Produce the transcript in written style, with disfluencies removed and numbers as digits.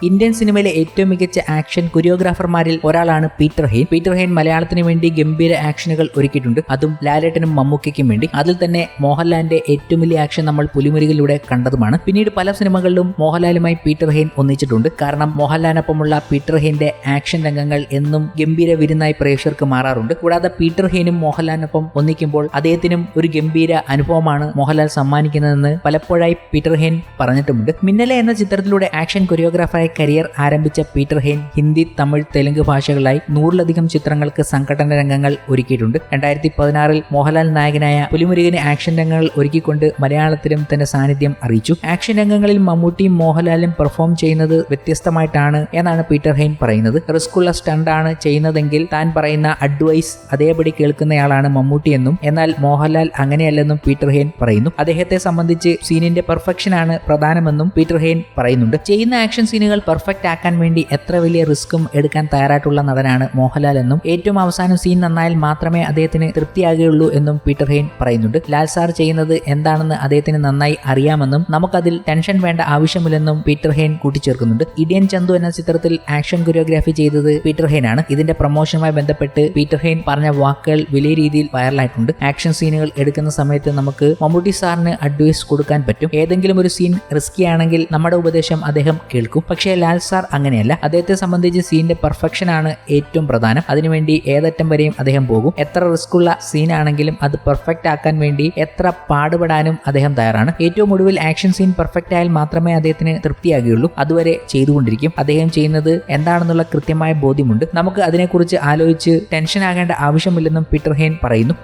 Indian സിനിമയിലെ ഏറ്റവും മികച്ച ആക്ഷൻ കൊറിയോഗ്രാഫർമാരിൽ ഒരാളാണ് പീറ്റർ ഹെയ്ൻ. പീറ്റർ ഹെയ്ൻ മലയാളത്തിന് വേണ്ടി ഗംഭീര ആക്ഷനുകൾ ഒരുക്കിയിട്ടുണ്ട്, അതും ലാലേട്ടനും മമ്മൂക്കയ്ക്കും വേണ്ടി. അതിൽ തന്നെ മോഹൻലാലിന്റെ ഏറ്റവും വലിയ ആക്ഷൻ നമ്മൾ പുലിമുരുകിലൂടെ കണ്ടതുമാണ്. പിന്നീട് പല സിനിമകളിലും മോഹൻലാലുമായി പീറ്റർ ഹെയ്ൻ ഒന്നിച്ചിട്ടുണ്ട്. കാരണം മോഹൻലാലിനൊപ്പമുള്ള പീറ്റർ ഹെയ്ന്റെ ആക്ഷൻ രംഗങ്ങൾ എന്നും ഗംഭീര വിരുന്നായി പ്രേക്ഷകർക്ക് മാറാറുണ്ട്. കൂടാതെ പീറ്റർ ഹെയ്നും മോഹൻലാലിനൊപ്പം ഒന്നിക്കുമ്പോൾ അദ്ദേഹത്തിനും ഒരു ഗംഭീര അനുഭവമാണ് മോഹൻലാൽ സമ്മാനിക്കുന്നതെന്ന് പലപ്പോഴായി പീറ്റർ ഹെയ്ൻ പറഞ്ഞിട്ടുമുണ്ട്. മിന്നലെ എന്ന ചിത്രത്തിലൂടെ ആക്ഷൻ കൊറിയോഗ്രാഫറായി കരിയർ ആരംഭിച്ച പീറ്റർ ഹെയ്ൻ ഹിന്ദി, തമിഴ്, തെലുങ്ക് ഭാഷകളായി 100-ലധികം ചിത്രങ്ങൾക്ക് സംഘടന രംഗങ്ങൾ ഒരുക്കിയിട്ടുണ്ട്. 2016 മോഹൻലാൽ നായകനായ പുലിമുരുകന് ആക്ഷൻ രംഗങ്ങൾ ഒരുക്കിക്കൊണ്ട് മലയാളത്തിലും തന്റെ സാന്നിധ്യം അറിയിച്ചു. ആക്ഷൻ രംഗങ്ങളിൽ മമ്മൂട്ടിയും മോഹൻലാലും പെർഫോം ചെയ്യുന്നത് വ്യത്യസ്തമായിട്ടാണ് എന്നാണ് പീറ്റർ ഹെയ്ൻ പറയുന്നത്. റിസ്കുള്ള സ്റ്റണ്ടാണ് ചെയ്യുന്നതെങ്കിൽ താൻ പറയുന്ന അഡ്വൈസ് അതേപടി കേൾക്കുന്നയാളാണ് മമ്മൂട്ടി എന്നും, എന്നാൽ മോഹൻലാൽ അങ്ങനെയല്ലെന്നും പീറ്റർ ഹെയ്ൻ പറയുന്നു. അദ്ദേഹത്തെ സംബന്ധിച്ച് സീനിന്റെ പെർഫെക്ഷനാണ് പ്രധാനമെന്നും പീറ്റർ ഹെയ്ൻ പറയുന്നുണ്ട്. ചെയ്യുന്ന ആക്ഷൻ സീനുകൾ പെർഫെക്റ്റ് ആക്കാൻ വേണ്ടി എത്ര വലിയ റിസ്ക്കും എടുക്കാൻ തയ്യാറായിട്ടുള്ള നടനാണ് മോഹൻലാൽ എന്നും, ഏറ്റവും അവസാനം സീൻ നന്നായാൽ മാത്രമേ അദ്ദേഹത്തിന് തൃപ്തിയാകുകയുള്ളൂ എന്നും പീറ്റർ ഹെയ്ൻ പറയുന്നുണ്ട്. ലാൽ സാർ ചെയ്യുന്നത് എന്താണെന്ന് അദ്ദേഹത്തിന് നന്നായി അറിയാമെന്നും നമുക്കതിൽ ടെൻഷൻ വേണ്ട ആവശ്യമില്ലെന്നും പീറ്റർ ഹെയ്ൻ കൂട്ടിച്ചേർക്കുന്നുണ്ട്. ഇടിയൻ ചന്തു എന്ന ചിത്രത്തിൽ ആക്ഷൻ കൊറിയോഗ്രാഫി ചെയ്തത് പീറ്റർ ഹെയ്ൻ ആണ്. ഇതിന്റെ പ്രൊമോഷനുമായി ബന്ധപ്പെട്ട് പീറ്റർ ഹെയ്ൻ പറഞ്ഞ വാക്കുകൾ വലിയ രീതിയിൽ വൈറലായിട്ടുണ്ട്. ആക്ഷൻ സീനുകൾ എടുക്കുന്ന സമയത്ത് നമുക്ക് മമ്മൂട്ടി സാറിന് അഡ്വൈസ് കൊടുക്കാൻ പറ്റും. ഏതെങ്കിലും ഒരു സീൻ റിസ്കി ആണെങ്കിൽ നമ്മുടെ ഉപദേശം അദ്ദേഹം കേൾക്കും. പക്ഷേ ലാൽ സാർ അങ്ങനെയല്ല. അദ്ദേഹത്തെ സംബന്ധിച്ച് സീനിന്റെ പെർഫെക്ഷൻ ആണ് ഏറ്റവും പ്രധാനം. അതിനുവേണ്ടി ഏതറ്റം വരെയും അദ്ദേഹം പോകും. എത്ര റിസ്ക് ഉള്ള സീനാണെങ്കിലും അത് പെർഫെക്റ്റ് ആക്കാൻ വേണ്ടി എത്ര പാടുപെടാനും അദ്ദേഹം തയ്യാറാണ്. ഏറ്റവും ഒടുവിൽ ആക്ഷൻ സീൻ പെർഫെക്റ്റ് ആയാൽ മാത്രമേ അദ്ദേഹത്തിന് തൃപ്തിയാകുകയുള്ളൂ. അതുവരെ ചെയ്തുകൊണ്ടിരിക്കും. അദ്ദേഹം ചെയ്യുന്നത് എന്താണെന്നുള്ള കൃത്യമായ ബോധ്യമുണ്ട്. നമുക്ക് അതിനെക്കുറിച്ച് ആലോചിച്ച് ടെൻഷൻ ആകേണ്ട ആവശ്യമില്ലെന്നും പീറ്റർ ഹെയ്ൻ പറയുന്നു.